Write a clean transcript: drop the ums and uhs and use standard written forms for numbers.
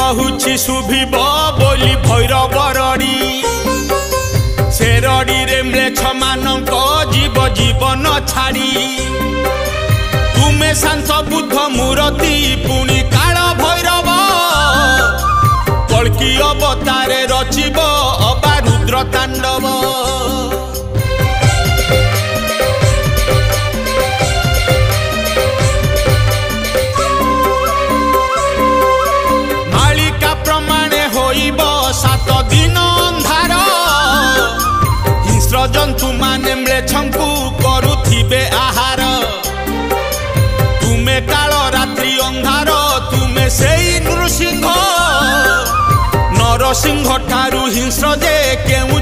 कहुछि शुभिब बोली भैरव रड़ी से रड़ी रे म्लेच्छ मानक जीव जीवन छाड़ी तुमे शांत बुद्ध मूर्ति पुणी काल भैरव कल्की अवतारे रचिब अबा रुद्र तांडव मालिका प्रमाणे होइब 7 दिन अंधार हिंस्र जंतु माने म्लेच्छंकु करुथिबे आहार तुमे काल रात्रि अंधार तुमे सेई नृसिंह नरसिंह ठारू हिंस्र जे केउ